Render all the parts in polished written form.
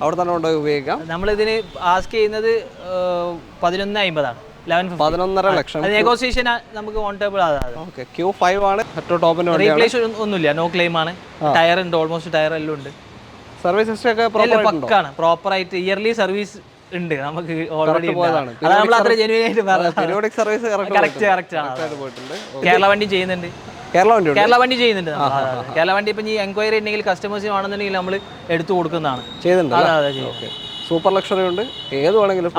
അവിടെ തന്നെ കൊണ്ടുപോയി ഉപയോഗിക്കാം. നമ്മളിതിന് ആസ്ക് ചെയ്യുന്നത് 11.50 11.5 ലക്ഷം. നെഗോസിയേഷൻ നമുക്ക് ഓൺ ടേബിൾ. ഓക്കെ, Q5 ആണ് ഏറ്റവും ടോപ്പിന് വേണ്ടി. റീപ്ലേസ് ഒന്നുമില്ല, നോ ക്ലെയിം ആണ്. ടയർ ഉണ്ട്, ഓൾമോസ്റ്റ് ടയർ എല്ലാം ഉണ്ട്. സർവീസ് ഹിസ്റ്ററി ഒക്കെ പക്കാണ്, പ്രോപ്പർ ആയിട്ട് ഇയർലി സർവീസ് ഉണ്ട് നമുക്ക് ഓൾറെഡി. നമ്മൾ അത്ര ജെന്യുവൻ ആയിട്ട് പീരിയോഡിക് സർവീസ് കറക്റ്റ് ആണ്. കേരള വണ്ടി ചെയ്യുന്നുണ്ട്. കേരള വണ്ടി ചെയ്യുന്നുണ്ട്. കേരള വണ്ടി ഇപ്പം ഈ എൻക്വയറി ഉണ്ടെങ്കിൽ കസ്റ്റമേഴ്സിന് ആണെന്നുണ്ടെങ്കിൽ നമ്മൾ എടുത്തു കൊടുക്കുന്നതാണ്. ചെയ്യുന്നുണ്ട്. സൂപ്പർ ലക്ഷറി ഉണ്ട്, ഏത് വേണമെങ്കിലും.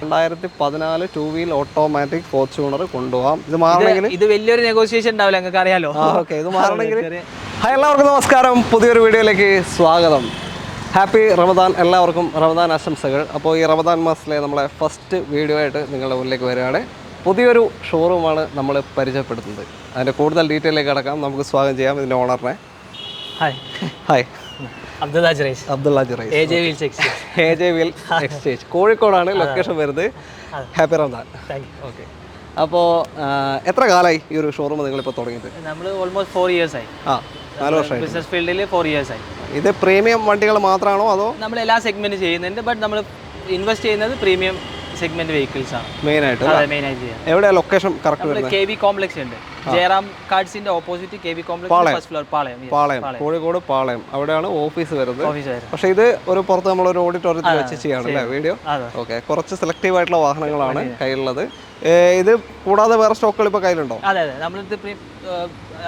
2014 ടൂ വീൽ ഓട്ടോമാറ്റിക് ഫോർച്യൂണർ കൊണ്ടുപോകാം. ഇത് മാറണമെങ്കിൽ ഇത് വലിയൊരു നെഗോസിയേഷൻ ഉണ്ടാവില്ല, നിങ്ങൾക്ക് അറിയാലോ. ഓക്കെ, ഇത് മാറണമെങ്കിൽ. ഹായ്, എല്ലാവർക്കും നമസ്കാരം. പുതിയൊരു വീഡിയോയിലേക്ക് സ്വാഗതം. ഹാപ്പി റമദാൻ, എല്ലാവർക്കും റമദാൻ ആശംസകൾ. അപ്പോൾ ഈ റമദാൻ മാസത്തിലെ നമ്മളെ ഫസ്റ്റ് വീഡിയോ ആയിട്ട് നിങ്ങളുടെ മുന്നിലേക്ക് വരികയാണ്. പുതിയൊരു ഷോറൂമാണ് നമ്മൾ പരിചയപ്പെടുത്തുന്നത്. അതിൻ്റെ കൂടുതൽ ഡീറ്റെയിലേക്ക് കിടക്കാം. നമുക്ക് സ്വാഗതം ചെയ്യാം ഇതിൻ്റെ ഓണറിനെ. Hi, Abdulla Juraiz. AJ wheel exchange, കോഴിക്കോടാണ് ലൊക്കേഷൻ വരുന്നത്. ഹാപ്പി റമദാൻ. ഓക്കെ, അപ്പോൾ എത്ര കാലമായി ഈ ഒരു ഷോറൂം നിങ്ങളിപ്പോൾ തുടങ്ങിയിട്ട്? നമ്മൾ ഓൾമോസ്റ്റ് 4 years ആയി. 4 വർഷമായി ബിസിനസ് ഫീൽഡിൽ 4 years ആയി. ഇത് പ്രീമിയം വണ്ടികൾ മാത്രമാണോ അതോ? നമ്മൾ എല്ലാ സെഗ്മെന്റ് ചെയ്യുന്നുണ്ട്, ബട്ട് നമ്മൾ ഇൻവെസ്റ്റ് ചെയ്യുന്നത് പ്രീമിയം സെഗ്മെന്റ് വെഹിക്കിൾസ് ആണ് മെയിനായിട്ട്. എവിടെയാണ് ലൊക്കേഷൻ കറക്റ്റ്? KB കോംപ്ലക്സ് ഉണ്ട്, ജയറാം കാർഡ്സിന്റെ opposite KB complex, first floor, Palayam, Kozhikode Palayam. അവിടെയാണ് ഓഫീസ് വരുന്നത്. പക്ഷേ ഇത് ഒരു പുറത്ത് നമ്മളൊരു ഓഡിറ്റോറിയത്തിൽ വെച്ച് ചെയ്യാണല്ലേ വീഡിയോ? ഓക്കെ, കുറച്ച് സെലക്റ്റീവ് ആയിട്ടുള്ള വാഹനങ്ങളാണ് കയ്യിലുള്ളത്. ഇത് കൂടാതെ വേറെ സ്റ്റോക്കുകൾ ഇപ്പോൾ കയ്യിലുണ്ടോ? അതെ, നമ്മളിത്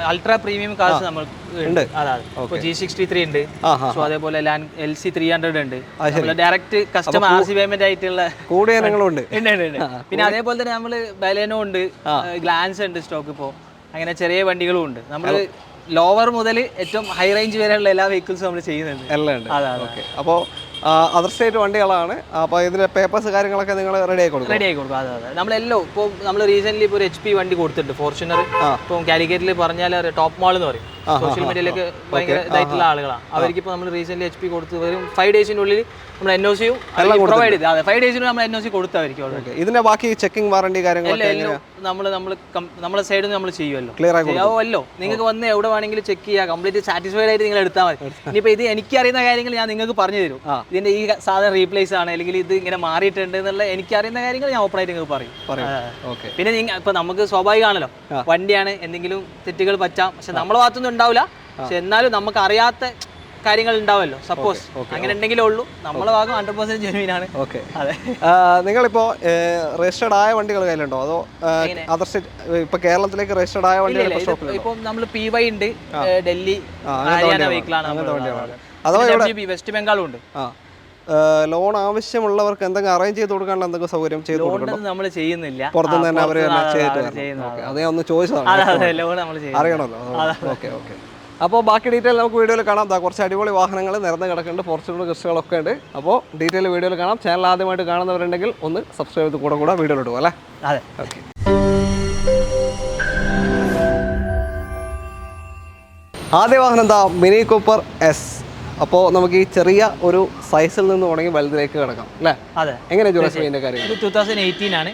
അൾട്രാ പ്രീമിയം കാർസ് നമ്മൾ ഉണ്ട്. അതായത് G63 ഉണ്ട്, സോ അതേപോലെ LC 300 ഉണ്ട്. ഡയറക്റ്റ് കസ്റ്റമർ RC പേയ്മെന്റ് ആയിട്ടുള്ള കൂടിയ ഇനങ്ങളുണ്ട്. പിന്നെ അതേപോലെ തന്നെ നമ്മൾ ബലേനോ ഉണ്ട്, ഗ്ലാൻസ് ഉണ്ട് സ്റ്റോക്ക്. ഇപ്പോൾ അങ്ങനെ ചെറിയ വണ്ടികളും ഉണ്ട്. നമ്മൾ ലോവർ മുതൽ ഏറ്റവും ഹൈ റേഞ്ച് വരെയുള്ള എല്ലാ വെഹിക്കിൾസും നമ്മൾ ചെയ്യുന്നുണ്ട്. എല്ലാം ഉണ്ട്. ഓക്കെ, അപ്പോൾ അതർ സ്റ്റേറ്റ് വണ്ടികളാണ്. അപ്പോൾ ഇതിന്റെ പേപ്പേഴ്സ് കാര്യങ്ങളൊക്കെ നിങ്ങൾ റെഡി ആയി കൊടുക്കും? അതെ. നമ്മളെല്ലാം ഇപ്പോൾ നമ്മൾ റീസെന്റ് ഇപ്പോൾ ഒരു HP വണ്ടി കൊടുത്തിട്ടുണ്ട്, ഫോർച്യൂണർ. ഇപ്പം കാലിക്കറ്റിൽ പറഞ്ഞാൽ ടോപ്പ് മാൾ എന്ന് പറയും. സോഷ്യൽ മീഡിയയിലേക്ക് ഭയങ്കര ഇതായിട്ടുള്ള ആളുകളാണ്. അവർക്ക് ഇപ്പോൾ നമ്മൾ റീസെന്റ് HP കൊടുത്ത് വരും 5 ഡേയ്സിനുള്ളിൽ നമ്മൾ NOC പ്രൊവൈഡ് ചെയ്ത്. അതെ, 5 ഡേയ്സിനുള്ളിൽ നമ്മൾ NOC കൊടുത്തായിരിക്കും. ഇതിന്റെ ബാക്കി ചെക്കിംഗ് വാറണ്ടി കാര്യങ്ങളൊക്കെ നമ്മളെ സൈഡിൽ നിന്ന് നമ്മൾ ചെയ്യുമല്ലോ, ക്ലിയർ ആവുമല്ലോ. നിങ്ങൾക്ക് വന്ന് എവിടെ വേണമെങ്കിലും ചെക്ക് ചെയ്യുക, കംപ്ലീറ്റ് സാറ്റിസ്ഫൈഡ് ആയിട്ട് നിങ്ങൾ എടുത്താൽ മതി. ഇനിയിപ്പോൾ ഇത് എനിക്കറിയുന്ന കാര്യങ്ങൾ ഞാൻ നിങ്ങൾക്ക് പറഞ്ഞു തരും. ഇതിന്റെ ഈ സാധനം റീപ്ലേസ് ആണ്, അല്ലെങ്കിൽ ഇത് ഇങ്ങനെ മാറിയിട്ടുണ്ട് എന്നുള്ള എനിക്കറിയുന്ന കാര്യങ്ങൾ ഞാൻ ഓപ്പറേറ്റ് നിങ്ങൾക്ക് പറയും. പിന്നെ ഇപ്പൊ നമുക്ക് സ്വാഭാവികമാണല്ലോ, വണ്ടിയാണ്, എന്തെങ്കിലും തെറ്റുകൾ പറ്റാം. പക്ഷെ നമ്മളെ ഭാഗത്തൊന്നും ഉണ്ടാവില്ല. പക്ഷെ എന്നാലും നമുക്ക് അറിയാത്ത കാര്യങ്ങൾ ഉണ്ടാവുമല്ലോ. സപ്പോസ് അങ്ങനെ ഉണ്ടെങ്കിലേ ഉള്ളൂ. നമ്മളെ ഭാഗം 100% ജെന്യുവിൻ ആണ്. ഓക്കെ, അതെ. നിങ്ങളിപ്പോ രജിസ്റ്റേർഡ് ആയ വണ്ടികൾ കയ്യിലുണ്ടോ അതോ അതർ സ്റ്റേറ്റ്? ഇപ്പൊ കേരളത്തിലേക്ക് രജിസ്റ്റേർഡ് ആയ വണ്ടികൾ ഇപ്പൊ നമ്മൾ PY ഉണ്ട്, ഡൽഹി, ഹരിയാന വെഹിക്കിളാണ്. അതോ വെസ്റ്റ് ബംഗാളും ഉണ്ട്. ലോൺ ആവശ്യമുള്ളവർക്ക് എന്തെങ്കിലും അറേഞ്ച് ചെയ്ത് കൊടുക്കാനുള്ള എന്തെങ്കിലും സൗകര്യം ചെയ്ത് കൊടുക്കണം? നമ്മൾ ചെയ്യുന്നില്ല, പുറത്തുനിന്ന് തന്നെ അവർ അതേ ഒന്ന് ചോദിച്ചതാണ്, അറിയണമല്ലോ. ഓക്കെ. അപ്പോൾ ബാക്കി ഡീറ്റെയിൽ നമുക്ക് വീഡിയോയിൽ കാണാം. കുറച്ച് അടിപൊളി വാഹനങ്ങൾ നിറഞ്ഞു കിടക്കുന്നുണ്ട്, ഫോർച്യൂണർ കൃഷികളൊക്കെ ഉണ്ട്. അപ്പോൾ ഡീറ്റെയിൽ വീഡിയോയിൽ കാണാം. ചാനൽ ആദ്യമായിട്ട് കാണുന്നവരുണ്ടെങ്കിൽ ഒന്ന് സബ്സ്ക്രൈബ് ചെയ്ത് കൂടെ വീഡിയോയിൽ ഇടുക അല്ലേ? അതെ. ഓക്കെ, ആദ്യ വാഹനം എന്താ? Mini Cooper S. അപ്പോൾ നമുക്ക് ഈ ചെറിയ ഒരു സൈസിൽ നിന്ന് തുടങ്ങി വലുതിലേക്ക് കിടക്കാം അല്ലേ? അതെ. എങ്ങനെ ജോലിന്റെ കാര്യം? 2018 ആണ്,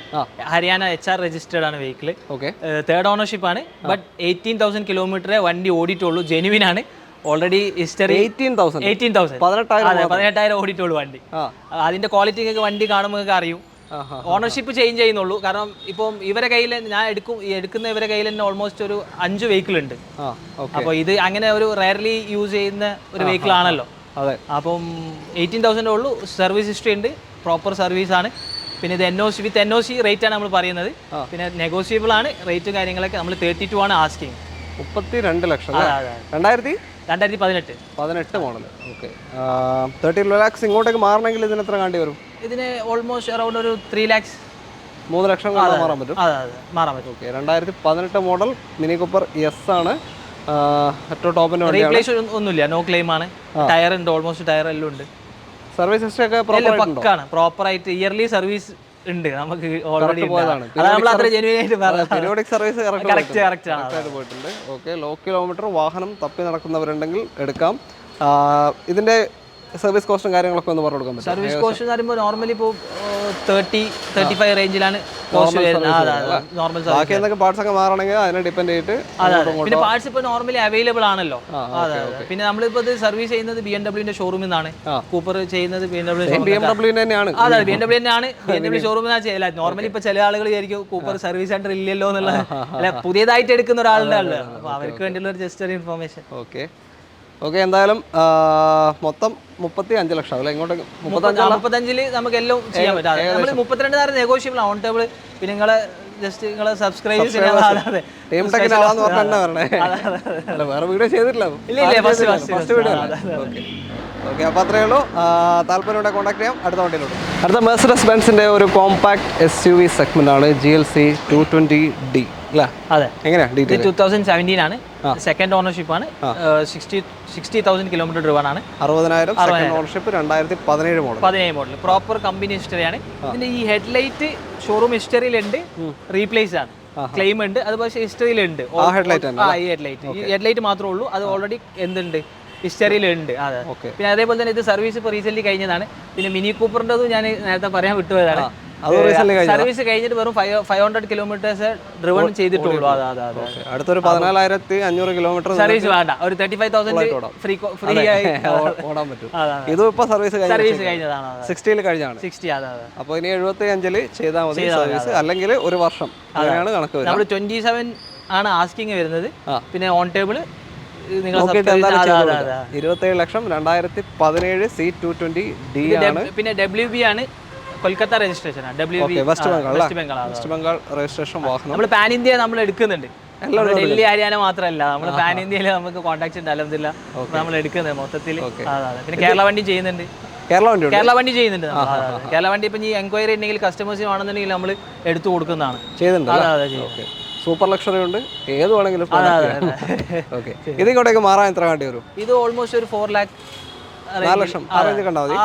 ഹരിയാന HR രജിസ്റ്റേർഡ് ആണ് വെഹിക്കിൾ. ഓക്കെ, 3rd ഓണർഷിപ്പ് ആണ്. ബട്ട് 18,000 കിലോമീറ്ററേ വണ്ടി ഓടിയിട്ടുള്ളൂ. ജെന്യുവിൻ ആണ്. ഓൾറെഡി ഹിസ്റ്ററി 18,000 ഓടിയിട്ടുള്ളൂ വണ്ടി. അതിന്റെ ക്വാളിറ്റി ഒക്കെ വണ്ടി കാണുമ്പോൾ അറിയും. ഓണർഷിപ്പ് ചേഞ്ച് ചെയ്യുന്നുള്ളൂ. കാരണം ഇപ്പം ഇവരെ കയ്യിൽ ഞാൻ എടുക്കുന്ന ഇവരെ കയ്യിൽ തന്നെ ഓൾമോസ്റ്റ് ഒരു 5 വെഹിക്കിൾ ഉണ്ട്. അപ്പോൾ ഇത് അങ്ങനെ ഒരു റയർലി യൂസ് ചെയ്യുന്ന ഒരു വെഹിക്കിൾ ആണല്ലോ. അപ്പം 18,000 ഉള്ളൂ. സർവീസ് ഹിസ്റ്ററി ഉണ്ട്, പ്രോപ്പർ സർവീസ് ആണ്. പിന്നെ ഇത് NOC വിത്ത് NOC റേറ്റ് ആണ് നമ്മൾ പറയുന്നത്. പിന്നെ നെഗോഷിയബിൾ ആണ് റേറ്റും കാര്യങ്ങളൊക്കെ. നമ്മൾ 32 ആണ് ആസ്കിങ്. 32 ലക്ഷം. 2018 മോഡൽ. ഓക്കെ, 30 lakhs ഇങ്ങോട്ടേക്ക് മാറണമെങ്കിൽ ഇതിന് എത്ര കാണ്ടി വരും? ഇതിന് ഓൾമോസ്റ്റ് അറൗണ്ട് ഒരു 3 lakhs, 3 ലക്ഷം മാറാൻ പറ്റും. മാറാൻ പറ്റും. Okay, 2018 model mini Cooper S ആണ്. ഏറ്റവും ടോപ്പിന്റെ റീപ്ലേസ് ഒന്നുമില്ല, നോ ക്ലെയിം ആണ്. ടയർ ഉണ്ട്, ഓൾമോസ്റ്റ് ടയർ എല്ലാം ഉണ്ട്. സർവീസ് ഹിസ്റ്ററി ഒക്കെ പക്കാണ്, പ്രോപ്പർ ആയിട്ട് ഇയർലി സർവീസ് ഉണ്ട് നമുക്ക് ഓൾറെഡി. പീരിയോഡിക് സർവീസ് കറക്റ്റ് പോയിട്ടുണ്ട്. ഓക്കെ, ലോ കിലോമീറ്റർ വാഹനം തപ്പി നടക്കുന്നവരുണ്ടെങ്കിൽ എടുക്കാം. ഇതിന്റെ സർവീസ് കോസ്റ്റും കാര്യങ്ങളൊക്കെ ഒന്ന് പറഞ്ഞു കൊടുക്കാൻ പറ്റും? സർവീസ് കോസ്റ്റ് എന്ന് പറയുമ്പോൾ നോർമലി ഇപ്പോൾ 30-35 റേഞ്ചിലാണ് കോസ്റ്റ് വരുന്നത്. നോർമൽ ബാക്കി എന്തൊക്കെ പാർട്സ് ഒക്കെ മാറണമെങ്കിൽ അതിനെ ഡിപ്പെൻഡ് ചെയ്തിട്ട്. പിന്നെ പാർട്സ് ഇപ്പോൾ നോർമലി അവൈലബിൾ ആണല്ലോ. അതെ. പിന്നെ നമ്മളിപ്പോൾ ഇത് സർവീസ് ചെയ്യുന്നത് BMW ഷോറൂമിൽ നിന്നാണ്. കൂപ്പർ ചെയ്യുന്നത് BMW തന്നെയാണ്. അതെ, BMW തന്നെയാണ്. BMW ഷോറൂമിൽ നിന്നാണ് ചെയ്യല. നോർമലി ഇപ്പോൾ ചില ആളുകൾ വിചാരിക്കും കൂപ്പർ സർവീസ് സെന്റർ ഇല്ലല്ലോ എന്നുള്ള, അല്ല പുതിയതായിട്ട് എടുക്കുന്ന ഒരാളുടെ ആള്, അപ്പോൾ അവർക്ക് വേണ്ടിയുള്ള ഒരു ജസ്റ്റ് ഒരു ഇൻഫോർമേഷൻ. ഓക്കെ എന്തായാലും മൊത്തം 35 ലക്ഷം അല്ലേ? ഇങ്ങോട്ട് 35 നമുക്ക് എല്ലാം ചെയ്യാൻ പറ്റും. നമ്മൾ 32 നേരം നെഗോഷ്യബിൾ ഓൺ ടേബിൾ. പിന്നെ നിങ്ങളെ ജസ്റ്റ് നിങ്ങളെ സബ്സ്ക്രൈബ് വേറെ വീഡിയോ ചെയ്തിട്ടില്ല. ഓക്കെ, അപ്പോൾ അത്രയേ ഉള്ളൂ. താല്പര്യം കോൺടാക്ട് ചെയ്യാം. അടുത്ത വണ്ടിയിലോട്ട്. അടുത്ത മെർസിഡസ് ബെൻസിന്റെ ഒരു കോമ്പാക്ട് SUV സെഗ്മെന്റ് ആണ് GLC 220D അല്ലേ? അതെ. എങ്ങനെയാ ഡീറ്റെയിൽ? 2017 ആണ്, സെക്കൻഡ് ഓണർഷിപ്പ് ആണ്, 60,000 കിലോമീറ്റർ ഡ്രിവൺ ആണ്. 60,000 second ownership, 2017 model. Proper company ഹിസ്റ്ററിയാണ്. ഇതിന്റെ ഈ ഹെഡ്ലൈറ്റ് ഷോറൂം ഹിസ്റ്ററിയിലുണ്ട്, റീപ്ലേസ് ആണ്, ക്ലെയിം ഉണ്ട്. അത് പക്ഷേ ഹിസ്റ്ററിയിലുണ്ട്. ഈ ഹെഡ്ലൈറ്റ് മാത്രമേ ഉള്ളൂ. അത് ഓൾറെഡി എന്തുണ്ട് ഹിസ്റ്ററിയിലുണ്ട്. അതെ. പിന്നെ അതേപോലെ തന്നെ ഇത് സർവീസ് ഇപ്പോൾ റീസെന്റ് കഴിഞ്ഞതാണ്. പിന്നെ മിനി കൂപ്പറിൻ്റെതും ഞാൻ നേരത്തെ പറയാൻ വിട്ടുപോയതാണ്. സർവീസ് കഴിഞ്ഞിട്ട് വെറും 500 കിലോമീറ്റേഴ്സ് ഡ്രിവൺ ചെയ്തിട്ടുള്ളൂ. അടുത്തൊരു 14,500 കിലോമീറ്റർ സർവീസ് വേണ്ട, ഒരു 35,000 ഫ്രീ ആയി ഓടാൻ പറ്റും. ഇതും ഇപ്പൊ സർവീസ് കഴിഞ്ഞതാണ്. 60 കഴിഞ്ഞാണ്. 60. അതെ. അപ്പോൾ ഇനി 75 ചെയ്താൽ മതി സർവീസ്, അല്ലെങ്കിൽ ഒരു വർഷം. അങ്ങനെയാണ് കണക്ക്. നമ്മൾ 27 ആണ് ആസ്കിങ് വരുന്നത്. പിന്നെ ഓൺ ടേബിൾ 27 ലക്ഷം 2017 C220D ആണ്. പിന്നെ WB ആണ്, കൊൽക്കത്ത രജിസ്ട്രേഷൻ ആണ്. വെസ്റ്റ് ബംഗാൾ രജിസ്ട്രേഷൻ വാഹനം. നമ്മൾ പാൻ ഇന്ത്യ നമ്മൾ എടുക്കുന്നുണ്ട്. ഡൽഹി ഹരിയാന മാത്രമല്ല, നമ്മൾ പാൻ ഇന്ത്യയിൽ നമുക്ക് കോൺടാക്ട് ഉണ്ട്. അലഹദില്ല നമ്മൾ എടുക്കുന്നത് മൊത്തത്തിൽ. പിന്നെ കേരള വണ്ടി ചെയ്യുന്നുണ്ട്. കേരള വണ്ടി ചെയ്യുന്നുണ്ട്. കേരള വണ്ടി ഇപ്പം ഈ എൻക്വയറി ഉണ്ടെങ്കിൽ കസ്റ്റമേഴ്സിന് വേണമെന്നുണ്ടെങ്കിൽ നമ്മൾ എടുത്തു കൊടുക്കുന്നതാണ്. ചെയ്യുന്നുണ്ട്. സൂപ്പർ ലക്ഷറി ഉണ്ട്, ഏത് വേണമെങ്കിലും. ഇതിങ്ങോട്ടേക്ക് മാറാൻ എത്ര വേണ്ടി വരും? ഇത് ഓൾമോസ്റ്റ് ഒരു 4 lakh 4 ലക്ഷം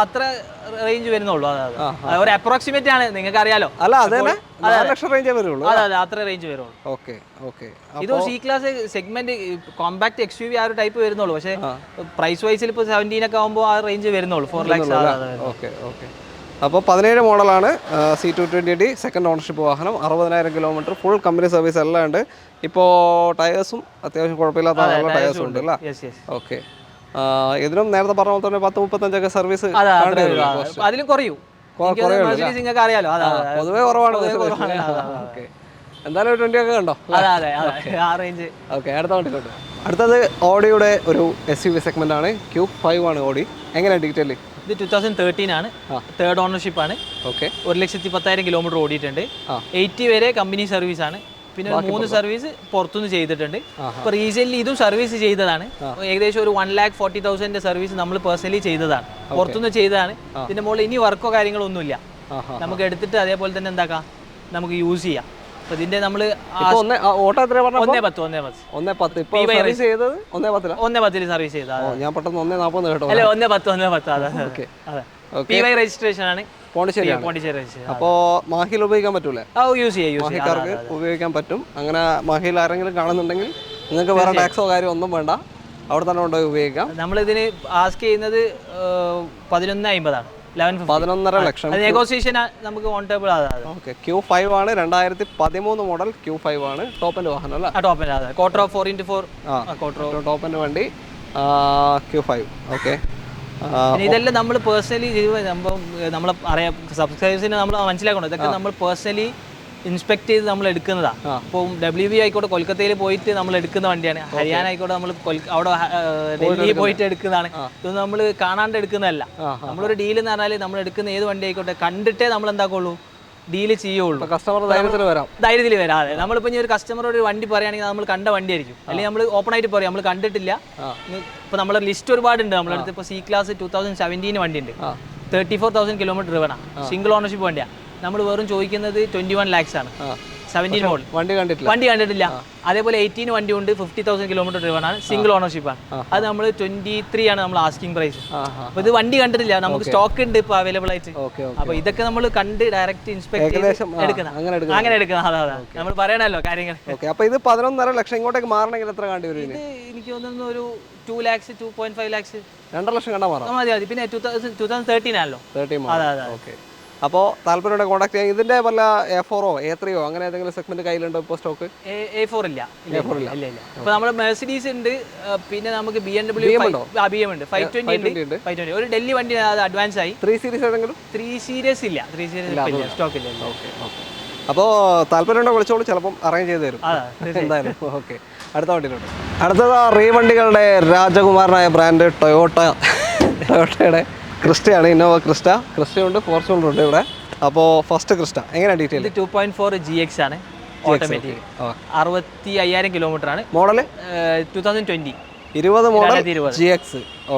അത്ര റേഞ്ച് വരുന്നുള്ളൂ. ഒരു അപ്രോക്സിമേറ്റ് ആണ്, നിങ്ങൾക്ക് അറിയാലോ. അല്ല, അതെ, 4 ലക്ഷം റേഞ്ചേ വരുള്ളൂ. അതെ, അത്ര റേഞ്ച് വരുള്ളൂ. ഇത് C class segment compact XUV ആ ഒരു ടൈപ്പ് വരുന്നുള്ളൂ. പക്ഷേ പ്രൈസ് വൈസിൽ ഇപ്പോൾ 17 ഒക്കെ ആകുമ്പോൾ ആ റേഞ്ച് വരുന്നുള്ളൂ. 4 lakhs. അപ്പോൾ 17 മോഡലാണ് C220D, സെക്കൻഡ് ഓണർഷിപ്പ് വാഹനം, 60,000 കിലോമീറ്റർ, ഫുൾ കമ്പനി സർവീസ് എല്ലാം ഉണ്ട്. ഇപ്പോൾ ടയേഴ്സും അത്യാവശ്യം കുഴപ്പമില്ലാത്ത ടയേഴ്സും ഉണ്ട് അല്ലേ? ഓക്കെ. ഇതിനും നേരത്തെ പറഞ്ഞ പോലെ തന്നെ 10-35 സർവീസ് അതിലും കുറയും. നിങ്ങൾക്ക് അറിയാലോ, പൊതുവേ കുറവാണ്. എന്തായാലും 20 ഒക്കെ കണ്ടോ? ഓക്കെ, അടുത്ത വണ്ടിയിലോട്ട്. അടുത്തത് ഓഡിയുടെ ഒരു SUV സെഗ്മെന്റ് ആണ്. Q5 ആണ് ഓഡി. എങ്ങനെയാണ് ഡീറ്റെയിൽ? ഇത് 2013 ആണ്, തേർഡ് ഓണർഷിപ്പ് ആണ്. 1,10,000 കിലോമീറ്റർ ഓടിയിട്ടുണ്ട്. 80 വരെ കമ്പനി സർവീസ് ആണ്. പിന്നെ 3 സർവീസ് പുറത്തുനിന്ന് ചെയ്തിട്ടുണ്ട്. ഇപ്പൊ റീസെന്റ് ഇതും സർവീസ് ചെയ്തതാണ്. ഏകദേശം ഒരു 1,40,000 സർവീസ് നമ്മൾ പേഴ്സണലി ചെയ്തതാണ്, പുറത്തുനിന്ന് ചെയ്തതാണ്. ഇതിന്റെ മുകളിൽ ഇനി വർക്കോ കാര്യങ്ങളോ ഒന്നുമില്ല. നമുക്ക് എടുത്തിട്ട് അതേപോലെ തന്നെ എന്താക്കാം, നമുക്ക് യൂസ് ചെയ്യാം. അപ്പൊ ഇതിന്റെ നമ്മള് 1,10 സർവീസ് ചെയ്തത്. ഞാൻ പെട്ടെന്ന് 1,40 കേട്ടോ. അല്ലെ 1,10. PY രജിസ്ട്രേഷൻ ആണ്. അപ്പോൾ മാഹിയിൽ ഉപയോഗിക്കാൻ പറ്റൂലേ? മാഹിക്കാർക്ക് ഉപയോഗിക്കാൻ പറ്റും. അങ്ങനെ മാഹിയിൽ ആരെങ്കിലും കാണുന്നുണ്ടെങ്കിൽ നിങ്ങൾക്ക് വേറെ ടാക്സോ കാര്യമോ ഒന്നും വേണ്ട, അവിടെ തന്നെ കൊണ്ടുപോയി ഉപയോഗിക്കാം. നമ്മളിതിന് ആസ്ക് ചെയ്യുന്നത് 11,50 ആണ്. 11.5 ലക്ഷം നെഗോസിയേഷൻ നമുക്ക് ഓൺ ടേബിൾ. ഓക്കെ, Q5 ആണ്, 2013 മോഡൽ Q5 ആണ്. ടോപ്പ് എൻഡ് വാഹനം അല്ലേ? Top end, quarter 4x4 top end വണ്ടി Q5. ഓക്കെ. ഇതെല്ലാം നമ്മൾ പേഴ്സണലി നമ്മൾ അറിയാം, സബ്സ്ക്രൈബേഴ്സിനെ നമ്മൾ മനസ്സിലാക്കണം. ഇതൊക്കെ നമ്മൾ പേഴ്സണലി ഇൻസ്പെക്ട് ചെയ്ത് നമ്മൾ എടുക്കുന്നതാണ്. ഇപ്പോൾ WB ആയിക്കോട്ടെ കൊൽക്കത്തയിൽ പോയിട്ട് നമ്മൾ എടുക്കുന്ന വണ്ടിയാണ്. ഹരിയാന ആയിക്കോട്ടെ നമ്മൾ അവിടെ ഡൽഹി പോയിട്ട് എടുക്കുന്നതാണ്. ഇതൊന്നും നമ്മൾ കാണാണ്ട് എടുക്കുന്നതല്ല. നമ്മളൊരു ഡീൽ എന്ന് പറഞ്ഞാൽ നമ്മൾ എടുക്കുന്ന ഏത് വണ്ടി ആയിക്കോട്ടെ കണ്ടിട്ടേ നമ്മൾ എന്താക്കുള്ളൂ, ഡീല് ചെയ്യുള്ളൂ. കസ്റ്റമർ ധൈര്യത്തിൽ വരാം. അതെ, നമ്മളിപ്പോൾ ഇനി ഒരു കസ്റ്റമറോട് ഒരു വണ്ടി പറയുകയാണെങ്കിൽ നമ്മൾ കണ്ട വണ്ടി ആയിരിക്കും, അല്ലെങ്കിൽ നമ്മൾ ഓപ്പൺ ആയിട്ട് പറയും നമ്മൾ കണ്ടിട്ടില്ല. ഇപ്പോൾ നമ്മുടെ ലിസ്റ്റ് ഒരുപാടുണ്ട്. നമ്മളടുത്ത് ഇപ്പോൾ C ക്ലാസ് 2017 വണ്ടി ഉണ്ട്, 34,000 കിലോമീറ്റർ ഡ്രിവണാണ്, സിംഗിൾ ഓണർഷിപ്പ് വണ്ടിയാണ്. നമ്മൾ വെറും ചോദിക്കുന്നത് 21 lakhs ആണ്. 17 മോഡൽ വണ്ടി കണ്ടിട്ടില്ല. വണ്ടി കണ്ടിട്ടില്ല. അതേപോലെ 18 വണ്ടി ഉണ്ട്, 50,000 കിലോമീറ്റർ ഡ്രൈവൺ ആണ്, സിംഗിൾ ഓണർഷിപ്പ് ആണ്. അത് നമ്മൾ 23 ആണ് നമ്മൾ ആസ്കിംഗ് പ്രൈസ്. അപ്പൊ ഇത് വണ്ടി കണ്ടിട്ടില്ല, നമുക്ക് സ്റ്റോക്ക് ഉണ്ട് ഇപ്പൊ അവൈലബിൾ ആയിട്ട്. അപ്പൊ ഇതൊക്കെ നമ്മൾ കണ്ട് ഡയറക്റ്റ് ഇൻസ്പെക്ട് എടുക്കണം, അങ്ങനെ എടുക്കണം. അതാ നമ്മൾ പറയണല്ലോ കാര്യങ്ങൾ. അപ്പൊ ഇത് 11.5 ലക്ഷം ഇങ്ങോട്ടേക്ക് മാറണമെങ്കിൽ എത്ര കണ്ടി വരും? ഇത് എനിക്ക് തോന്നുന്നു ഒരു 2 lakhs 2.5 lakhs 2 ലക്ഷം കണ്ടാ മാറാം. മതി. പിന്നെ 2013 ആണല്ലോ. ഓക്കെ. അപ്പോൾ താല്പര്യമുണ്ട് കോൺടാക്ട് ചെയ്യാം. ഇതിന്റെ വല്ല A4 A3 അങ്ങനെ ഏതെങ്കിലും സെഗ്മെന്റ് കയ്യിലുണ്ടോ ഇപ്പോൾ സ്റ്റോക്ക്? A4 ഇല്ല. ഇപ്പൊ നമ്മുടെ മെഴ്സിഡീസ് ഉണ്ട്, പിന്നെ നമുക്ക് BMW ഉണ്ട്, 520 ഉണ്ട്. 520 ഒരു ഡൽഹി വണ്ടി അഡ്വാൻസ് ആയി. 3 സീരീസ് ഏതെങ്കിലും? 3 സീരീസ് ഇല്ല, സ്റ്റോക്ക് ഇല്ല. അപ്പോൾ താല്പര്യമുണ്ടോ വിളിച്ചോളൂ, ചിലപ്പം അറേഞ്ച് ചെയ്ത് തരും എന്തായാലും. ഓക്കെ, അടുത്ത വണ്ടിയിലുണ്ട്. അടുത്തത് റീ വണ്ടികളുടെ രാജകുമാരനായ ബ്രാൻഡ് ടൊയോട്ടയുടെ ക്രിസ്റ്റയാണ്. ഇന്നോവ ക്രിസ്റ്റ ഉണ്ട്, ഫോർച്യൂണർ ഉണ്ട് ഇവിടെ. അപ്പോൾ ഫസ്റ്റ് ക്രിസ്റ്റ എങ്ങനെയാണ് ഡീറ്റെയിൽ? 2.4 GX ആണ്, ഓട്ടോമാറ്റിക്, 65,000 കിലോമീറ്റർ ആണ്. Model 2020 model GX.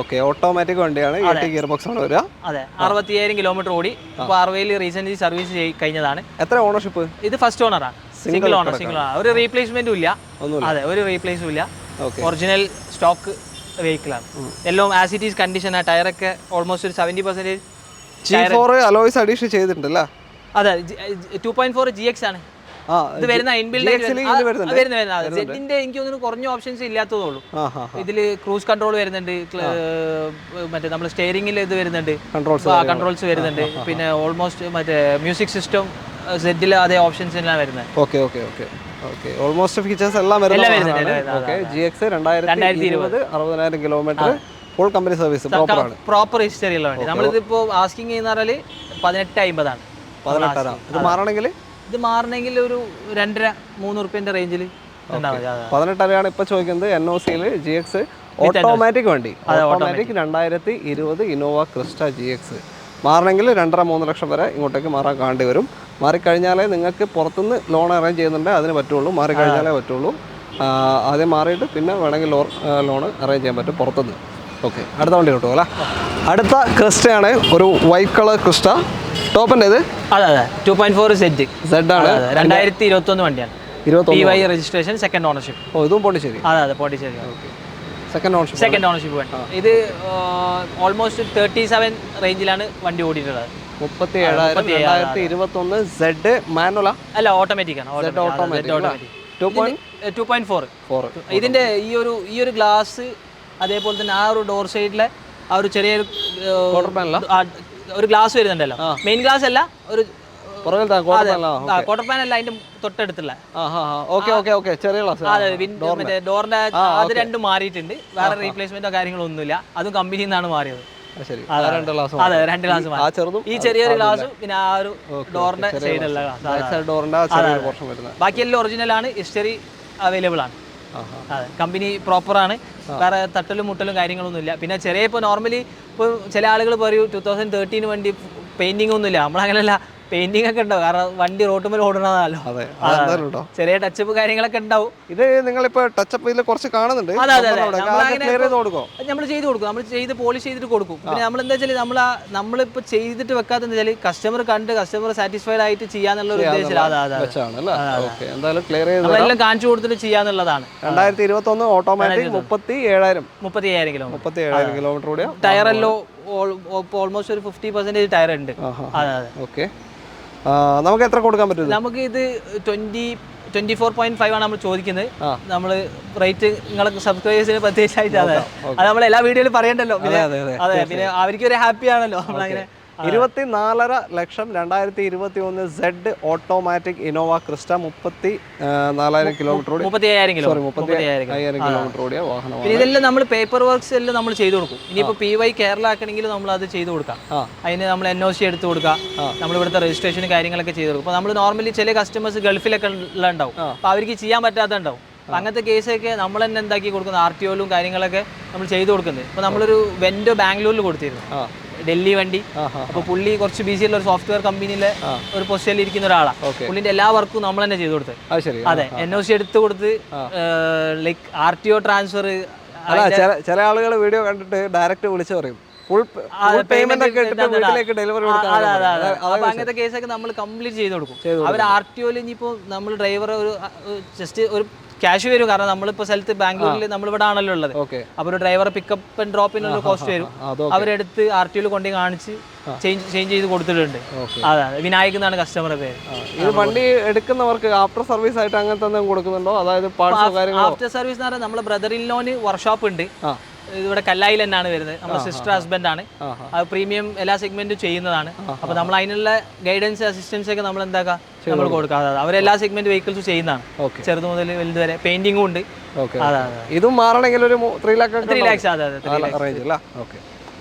Okay, automatic വണ്ടിയാണ്, 8 ഗിയർ ബോക്സ് ആണ് വരിക. അതെ, 65,000 കിലോമീറ്റർ ഓടി. ഇപ്പോൾ അർവയിൽ റീസെന്റ് സർവീസ് കഴിഞ്ഞതാണ്. എത്ര ഓണർഷിപ്പ്? ഇത് ഫസ്റ്റ് ഓണറാണ്, സിംഗിൾ ഓണർ. ഒരു റീപ്ലേസ്മെന്റും ഇല്ല. അതെ, ഒരു റീപ്ലേസും ഇല്ല. ഒറിജിനൽ സ്റ്റോക്ക് വെഹിക്കിൾ ആണ്. എല്ലാം ആസ് ഇറ്റ് ഈസ് കണ്ടീഷൻ. ആ ടയറൊക്കെ ഓൾമോസ്റ്റ് ഒരു 70% G4 അലോയ്സ് അഡീഷൻ ചെയ്തിട്ടുണ്ടല്ലേ? അതെ, 2.4 GX ആണ് ഇത് വരുന്ന. ഇൻബിൽഡ് സെറ്റിന്റെ എനിക്ക് തോന്നുന്നു കുറഞ്ഞ ഓപ്ഷൻസ് ഇല്ലാത്തതേ ഉള്ളൂ. ഇതിൽ ക്രൂസ് കൺട്രോൾ വരുന്നുണ്ട്, മറ്റേ നമ്മൾ സ്റ്റിയറിംഗിൽ ഇത് വരുന്നുണ്ട്, കൺട്രോൾസ് വരുന്നുണ്ട്. പിന്നെ ഓൾമോസ്റ്റ് മറ്റേ മ്യൂസിക് സിസ്റ്റം സെറ്റിൽ അതേ ഓപ്ഷൻസ് എല്ലാം വരുന്നത്. ഓൾമോസ്റ്റ് ഫീച്ചേഴ്സ് എല്ലാം വരുന്നുണ്ട്. GX 2020 60,000 kilometre, full company service, proper history ഉള്ള വണ്ടി. നമ്മളിതിപ്പോ ആസ്കിങ് ചെയ്യുന്ന പറഞ്ഞാൽ 18,50 ആണ്. 18,000. ഇത് മാറണമെങ്കിൽ ഒരു 2.5-3 റുപ്യന്റെ റേഞ്ചിൽ 18,000 ഇപ്പൊ ചോദിക്കുന്നത്. NOC-ൽ GX ഓട്ടോമാറ്റിക് വണ്ടി, ഓട്ടോമാറ്റിക് 2020 ഇന്നോവ ക്രിസ്റ്റ GX മാറണമെങ്കിൽ 2.5-3 ലക്ഷം വരെ ഇങ്ങോട്ടേക്ക് മാറാൻ കാണേണ്ടി വരും. മാറിക്കഴിഞ്ഞാലേ നിങ്ങൾക്ക് പുറത്തുനിന്ന് ലോൺ അറേഞ്ച് ചെയ്യുന്നുണ്ടെങ്കിൽ അതിന് പറ്റുള്ളൂ, മാറിക്കഴിഞ്ഞാലേ പറ്റുള്ളൂ. ആദ്യം മാറിയിട്ട് പിന്നെ വേണമെങ്കിൽ ലോൺ അറേഞ്ച് ചെയ്യാൻ പറ്റും പുറത്തുനിന്ന്. ഓക്കെ, അടുത്ത വണ്ടി കിട്ടുമോ അല്ലേ? അടുത്ത ക്രിസ്റ്റയാണ്, ഒരു വൈറ്റ് കളർ ക്രിസ്റ്റ. ടോപ്പിൻ്റെ ഇത് 2.4 Z ആണ്, 2021 വണ്ടിയാണ്. PY registration, second ownership. ഇതും പോണ്ടിച്ചേരി? അതെ, പോണ്ടിച്ചേരി. സെക്കൻഡ് ഓണർഷിപ്പ് വണ്ടി. ഇത് ഓൾമോസ്റ്റ് 37 റേഞ്ചിലാണ് വണ്ടി ഓടിയിട്ടുള്ളത്. 37,000. 2021 Z മാനുവലാ? അല്ല, ഓട്ടോമാറ്റിക് ആണ്. 2.4. ഇതിന്റെ ഈ ഒരു ഗ്ലാസ്, അതേപോലെ തന്നെ ആ ഒരു ഡോർ സൈഡിലെ ആ ഒരു ചെറിയൊരു ഒരു ഗ്ലാസ് വരുന്നുണ്ടല്ലോ, മെയിൻ ഗ്ലാസ് അല്ല, ഒരു ക്വാർട്ടർ പാൻ അല്ല, അതിന്റെ തൊട്ടടുത്തുള്ള ചെറിയ ഗ്ലാസ്. മറ്റേ ഡോറിന്റെ അത് രണ്ടും മാറിയിട്ടുണ്ട്. വേറെ റീപ്ലേസ്മെന്റോ കാര്യങ്ങളോ ഒന്നുമില്ല, അതും കമ്പനിയിൽ നിന്നാണ് മാറിയത്. അതെ, 2 ഗ്ലാസ് മാറി. ഈ ചെറിയൊരു ഗ്ലാസ്, പിന്നെ ആ ഒരു ഡോറിന്റെ സൈഡുള്ള ഗ്ലാസ്. ബാക്കിയെല്ലാം ഒറിജിനൽ ആണ്, ഹിസ്റ്ററി അവൈലബിൾ ആണ്. അതെ, കമ്പനി പ്രോപ്പർ ആണ്, വേറെ തട്ടലും മുട്ടലും കാര്യങ്ങളൊന്നും ഇല്ല. പിന്നെ ചെറിയ ഇപ്പോൾ നോർമലി ഇപ്പോൾ ചില ആളുകൾ പറയും 2013 വണ്ടി പെയിന്റിംഗ് ഒന്നുമില്ല. നമ്മളങ്ങനെയല്ല, പെയിന്റിംഗ് ഒക്കെ ഉണ്ടാവും, കാരണം വണ്ടി റോട്ടുമേൽ ഓടണതല്ലോ. ചെറിയ ടച്ചപ്പ് കാര്യങ്ങളൊക്കെ ഉണ്ടാവും. ഇത് നിങ്ങളിപ്പോ ടച്ചപ്പ് ഇതിൽ കുറച്ച് കാണുന്നുണ്ട്, നമ്മൾ ചെയ്ത് കൊടുക്കും, നമ്മൾ ചെയ്ത് പോളിഷ് ചെയ്തിട്ട് കൊടുക്കും. പിന്നെ നമ്മൾ എന്താ വെച്ചാൽ നമ്മളിപ്പോ ചെയ്തിട്ട് വെക്കാത്തെന്ന് വെച്ചാൽ കസ്റ്റമർ കണ്ട് കസ്റ്റമർ സാറ്റിസ്ഫൈഡ് ആയിട്ട് ചെയ്യാന്നുള്ള ഒരു ഉദ്ദേശം നമ്മളെല്ലാം കാണിച്ചു കൊടുത്തിട്ട് ചെയ്യാന്നുള്ളതാണ്. 2021 ഓട്ടോമാറ്റിക് 37,000 കിലോമീറ്റർ ഓടിയ. ടയറെല്ലോ ഓൾമോസ്റ്റ് ഒരു 50% ടയർ ഉണ്ട്. ഓക്കെ, നമുക്ക് എത്ര കൊടുക്കാൻ പറ്റും? നമുക്ക് ഇത് 24.5 ആണ് നമ്മൾ ചോദിക്കുന്നത്. നമ്മൾ റേറ്റ് നിങ്ങൾക്ക് സബ്സ്ക്രൈബേഴ്സിന് പ്രത്യേകിച്ചായിട്ട് അത് നമ്മൾ എല്ലാ വീഡിയോയിലും പറയണ്ടല്ലോ. അതെ, പിന്നെ അവർക്ക് ഒരു ഹാപ്പി ആണല്ലോ നമ്മളങ്ങനെ. 24.5 ലക്ഷം 2021 Z automatic Innova Crysta 34,000 kilometre ഓടി. 35,000 കിലോമീറ്റർ ഓടിയ വാഹനമാണ്. പിന്നെ ഇതെല്ലാം നമ്മൾ പേപ്പർ വർക്ക്സ് എല്ലാം നമ്മൾ ചെയ്ത് കൊടുക്കും. ഇനിയിപ്പോൾ PY കേരള ആക്കണമെങ്കിൽ നമ്മൾ അത് ചെയ്ത് കൊടുക്കാം. അതിന് നമ്മൾ NOC എടുത്ത് കൊടുക്കാം, നമ്മൾ ഇവിടുത്തെ രജിസ്ട്രേഷൻ കാര്യങ്ങളൊക്കെ ചെയ്ത് കൊടുക്കും. അപ്പോൾ നമ്മൾ നോർമലി ചില കസ്റ്റമേഴ്സ് ഗൾഫിലൊക്കെ ഉണ്ടാവും, അപ്പോൾ അവർക്ക് ചെയ്യാൻ പറ്റാത്തുണ്ടാവും. അപ്പം അങ്ങനത്തെ കേസൊക്കെ നമ്മൾ തന്നെ എന്താക്കി കൊടുക്കുന്നത്, RTOയിലും കാര്യങ്ങളൊക്കെ നമ്മൾ ചെയ്ത് കൊടുക്കുന്നത്. ഇപ്പോൾ നമ്മളൊരു വെൻഡോ ബാംഗ്ലൂരിൽ കൊടുത്തിരുന്നു, ഡൽഹി വണ്ടി. അപ്പൊ പുള്ളി കുറച്ച് ബിസിയുള്ള ഒരു സോഫ്റ്റ്വെയർ കമ്പനിയിലെ ഒരു പൊസിഷനിൽ ഇരിക്കുന്ന ഒരാളാണ്. പുള്ളിന്റെ എല്ലാ വർക്കും നമ്മൾ തന്നെ ചെയ്തു കൊടുത്തത്. അതെ, NOC എടുത്ത് കൊടുത്ത്, ലൈക്ക് RTO ട്രാൻസ്ഫർ. ചില ആളുകൾ വീഡിയോ കണ്ടിട്ട് ഡയറക്റ്റ് വിളിച്ചു പറയും, ഫുൾ പേയ്മെന്റ് ഒക്കെ എടുത്തിട്ട് വീട്ടിലേക്ക് ഡെലിവറി കൊടുക്കാൻ. അപ്പൊ അങ്ങനത്തെ കേസൊക്കെ നമ്മൾ കംപ്ലീറ്റ് ചെയ്ത് കൊടുക്കും. അവർ RTOയിൽ ഇനിയിപ്പോ നമ്മൾ ഡ്രൈവർ ഒരു ജസ്റ്റ് ഒരു ക്യാഷ് വരും, കാരണം നമ്മളിപ്പോൾ സ്ഥലത്ത് ബാംഗ്ലൂരിൽ നമ്മളിവിടെ ആണല്ലോ ഉള്ളത്. അപ്പോൾ ഒരു ഡ്രൈവറെ പിക്കപ്പ് ആൻഡ് ഡ്രോപ്പിനുള്ള കോസ്റ്റ് വരും. അവരെടുത്ത് RTOയിൽ കൊണ്ടു കാണിച്ച് ചേഞ്ച് ചെയ്ത് കൊടുത്തിട്ടുണ്ട്. അതെ, വിനായക് എന്നാണ് കസ്റ്റമറുടെ പേര്. ഇത് വണ്ടി എടുക്കുന്നവർക്ക് ആഫ്റ്റർ സർവീസ് ആയിട്ട് അങ്ങനത്തെ കൊടുക്കുന്നുണ്ടോ? അതായത് ആഫ്റ്റർ സർവീസ് എന്ന് പറഞ്ഞാൽ നമ്മളെ ബ്രദർ ഇൻ ലോന് വർക്ക്ഷോപ്പ് ഉണ്ട് ഇവിടെ കല്ലായിൽ തന്നെയാണ് വരുന്നത്. നമ്മുടെ സിസ്റ്റർ ഹസ്ബൻഡ് ആണ്. അത് പ്രീമിയം എല്ലാ സെഗ്മെന്റും ചെയ്യുന്നതാണ്. അപ്പൊ നമ്മൾ അതിനുള്ള ഗൈഡൻസ് അസിസ്റ്റൻസ് ഒക്കെ നമ്മൾ എന്താക്കാം നമ്മൾ കൊടുക്കാതെ അവരെല്ലാ സെഗ്മെന്റ് വെഹിക്കിൾസും ചെയ്യുന്നതാണ്, ചെറുത് മുതൽ വലുത് വരെ. പെയിന്റിംഗും ഉണ്ട്. ഇതും മാറണമെങ്കിൽ ഒരു 3 lakhs. 3 lakhs. അതെ.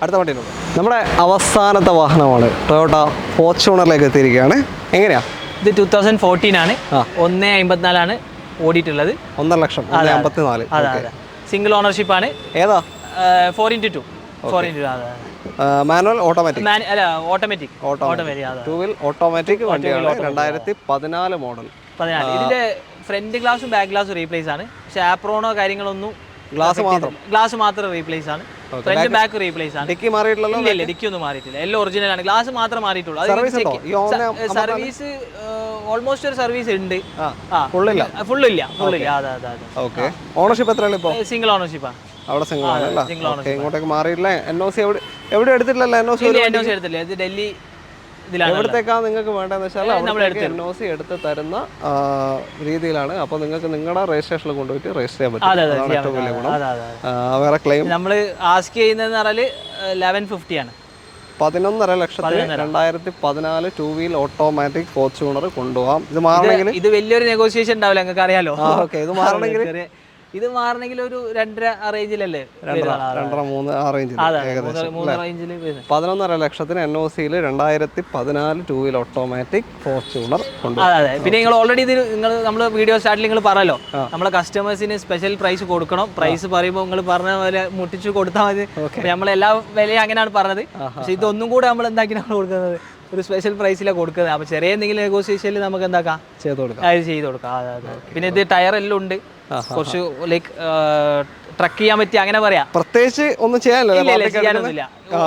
അടുത്ത വണ്ടി നമ്മുടെ അവസാനത്തെ വാഹനമാണ് ടൊയോട്ട ഫോർച്യൂണറിലേക്ക് എത്തിയിരിക്കുകയാണ്. എങ്ങനെയാ ഇത്? 2014 ആണ്. 1.54 ആണ് ഓടിയിട്ടുള്ളത്. 1.5 ലക്ഷം. 1.54. അതെ. സിംഗിൾ ഓണർഷിപ്പ് ആണ്. ഏതാ? 4x2. 4x2. അതെ. Manual automatic? അല്ല, ഓട്ടോമാറ്റിക്. 2 wheel ഓട്ടോമാറ്റിക് വണ്ടിയാണ്. 2014 മോഡൽ. ഇതിന്റെ ഫ്രണ്ട് ഗ്ലാസും ബാക്ക് ഗ്ലാസും റീപ്ലേസ് ആണ്. പക്ഷെ ആപ്രോണോ കാര്യങ്ങളൊന്നും, ഗ്ലാസ് മാത്രം റീപ്ലേസ് ആണ്. ഫ്രണ്ട് ബാക്ക് റീപ്ലേസ് ആണ്. ഡിക്കി മാറിയിട്ടില്ലല്ലോ? ഇല്ല, ഡിക്കി ഒന്നും മാറിയിട്ടില്ല. എല്ലാം ഒറിജിനൽ ആണ്. ഗ്ലാസ് മാത്രം മാറിയിട്ടുള്ളൂ. സർവീസ് ഓൾമോസ്റ്റ് ഒരു സർവീസ് ഉണ്ട്. ഫുള്ളില്ല. ഓക്കെ. ഓണർഷിപ്പ് എത്രയാണ് ഇപ്പോൾ? സിംഗിൾ ഓണർഷിപ്പ് ആണ്. അവിടെ സിംഗിൾ ആണല്ലേ? ഇങ്ങോട്ടേക്ക് മാറിയിട്ടില്ല. NOC എവിടെ എടുത്തിട്ടില്ലല്ലോ? NOC എടുത്തില്ല. ഇത് ഡൽഹി എവിടത്തേക്കാണ് നിങ്ങൾക്ക് വേണ്ടതെന്ന് വെച്ചാൽ NOC എടുത്ത് തരുന്ന രീതിയിലാണ്. അപ്പോൾ നിങ്ങൾക്ക് നിങ്ങളുടെ രജിസ്ട്രേഷനിൽ കൊണ്ടുപോയിട്ട് രജിസ്റ്റർ ചെയ്യാൻ പറ്റും. വേറെ ക്ലെയിം നമ്മൾ ആസ്ക് ചെയ്യുന്നതെന്ന് പറഞ്ഞാൽ 1150 ആണ്. 11.5 ലക്ഷത്തിന് 2014 2 wheel ഓട്ടോമാറ്റിക് ഫോർച്യൂണർ കൊണ്ടുപോകാം. ഇത് മാറണമെങ്കിൽ ഇത് വലിയൊരു നെഗോഷിയേഷൻ ഉണ്ടാവില്ല, നിങ്ങൾക്ക് അറിയാലോ. ഇത് മാറണമെങ്കിൽ ഒരു 2.5 ആ റേഞ്ചിലല്ലേ? 2.5-3 ആ റേഞ്ചിൽ. 11.5 ലക്ഷത്തിന് NOCയിൽ 2014 2 wheel ഓട്ടോമാറ്റിക് ഫോർച്യൂണർ കൊണ്ടുപോകും. അതെ. പിന്നെ നിങ്ങൾ ഓൾറെഡി നമ്മൾ വീഡിയോ സ്റ്റാർട്ടിൽ നിങ്ങൾ പറഞ്ഞല്ലോ, നമ്മളെ കസ്റ്റമേഴ്സിന് സ്പെഷ്യൽ പ്രൈസ് കൊടുക്കണം. പ്രൈസ് പറയുമ്പോൾ നിങ്ങൾ പറഞ്ഞ പോലെ മുട്ടിച്ച് കൊടുത്താൽ മതി. നമ്മളെല്ലാ വിലയും അങ്ങനെയാണ് പറഞ്ഞത്. പക്ഷെ ഇതൊന്നും കൂടെ നമ്മൾ എന്താക്കി നമ്മൾ കൊടുക്കുന്നത് ഒരു സ്പെഷ്യൽ പ്രൈസിലാണ് കൊടുക്കുന്നത്. അപ്പോൾ ചെറിയ എന്തെങ്കിലും നെഗോസിയേഷനിൽ നമുക്ക് എന്താക്കാം ചെയ്ത് കൊടുക്കാം. അതെ. പിന്നെ ഇത് ടയർ എല്ലാം ഉണ്ട്. കുറച്ച് ലൈക്ക് ട്രക്ക് ചെയ്യാൻ പറ്റി, അങ്ങനെ പറയാം. പ്രത്യേകിച്ച് ഒന്നും ചെയ്യാനൊന്നുമില്ല.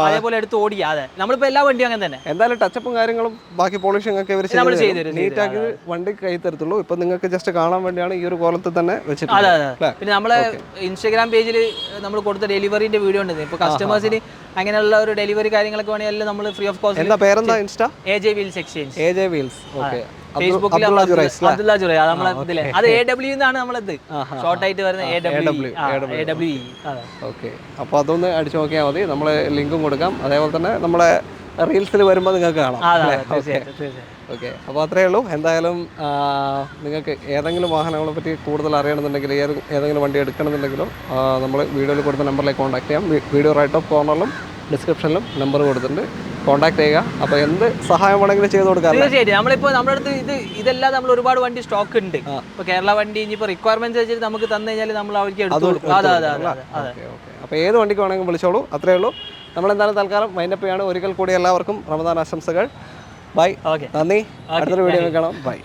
അതേപോലെ എടുത്ത് ഓടിക്കാം. അതെ, നമ്മളിപ്പോ എല്ലാ വണ്ടിയും അങ്ങനെ തന്നെ. എന്തായാലും ടച്ചപ്പും കാര്യങ്ങളും ബാക്കി പോളിഷിംഗ് ഒക്കെ നീറ്റാക്കി വണ്ടി കൈ തരത്തുള്ളൂ. ഇപ്പൊ നിങ്ങൾക്ക് ജസ്റ്റ് കാണാൻ വേണ്ടിയാണ് ഈ ഒരു കോലത്തിൽ തന്നെ വെച്ചിട്ടുള്ളത്. അതെ. പിന്നെ നമ്മളെ ഇൻസ്റ്റാഗ്രാം പേജിൽ നമ്മൾ കൊടുത്ത ഡെലിവറിന്റെ വീഡിയോ ഉണ്ട്. ഇപ്പൊ കസ്റ്റമേഴ്സിന് അങ്ങനെയുള്ള ഒരു ഡെലിവറി കാര്യങ്ങളൊക്കെ വേണമെങ്കിൽ നമ്മൾ ഫ്രീ ഓഫ് കോസ്റ്റ്. എന്താ പേരെന്താ? Insta AJ Wheels Exchange. AJ Wheels. Okay. ഫേസ്ബുക്കിൽ അബ്ദുള്ള ജുറൈ. അത് AW എന്നാണ് നമ്മളത് ഷോർട്ട് ആയിട്ട് വരുന്നത്. AWE. ഓക്കെ. അപ്പോൾ അതൊന്ന് അടിച്ചു നോക്കിയാൽ മതി. നമ്മൾ ലിങ്കും കൊടുക്കാം. അതേപോലെ തന്നെ നമ്മളെ റീൽസിൽ വരുമ്പോൾ നിങ്ങൾക്ക് കാണാം. ഓക്കെ. അപ്പോൾ അത്രയേ ഉള്ളൂ. എന്തായാലും നിങ്ങൾക്ക് ഏതെങ്കിലും വാഹനങ്ങളെ പറ്റി കൂടുതൽ അറിയണമെന്നുണ്ടെങ്കിൽ, ഏതെങ്കിലും വണ്ടി എടുക്കണമെന്നുണ്ടെങ്കിലും നമ്മൾ വീഡിയോയിൽ കൊടുത്ത നമ്പറിലേക്ക് കോൺടാക്ട് ചെയ്യാം. വീഡിയോ റൈറ്റ് ഓഫ് കോർണറിലും ഡിസ്ക്രിപ്ഷനിലും നമ്പർ കൊടുത്തിട്ടുണ്ട്. കോൺടാക്ട് ചെയ്യുക. അപ്പോൾ എന്ത് സഹായം വേണമെങ്കിലും ചെയ്ത് കൊടുക്കാം. തീർച്ചയായിട്ടും. നമ്മളിപ്പോൾ നമ്മുടെ അടുത്ത് ഇതെല്ലാം നമ്മൾ ഒരുപാട് വണ്ടി സ്റ്റോക്ക് ഉണ്ട്. ഇപ്പോൾ കേരള വണ്ടി ഇനിയിപ്പോൾ റിക്വയർമെന്റ്സ് വെച്ചിട്ട് നമുക്ക് തന്നു കഴിഞ്ഞാൽ നമ്മൾ അവർക്ക് എടുത്തു കൊടുക്കും. അപ്പോൾ ഏത് വണ്ടിക്ക് വേണമെങ്കിലും വിളിച്ചോളൂ. അത്രയേ ഉള്ളൂ. നമ്മളെന്തായാലും തൽക്കാലം വൈൻഡപ്പ് ചെയ്യാണ്. ഒരിക്കൽ കൂടി എല്ലാവർക്കും റമദാൻ ആശംസകൾ. ബൈ. നന്ദി. അടുത്തൊരു വീഡിയോ കാണാം. ബൈ.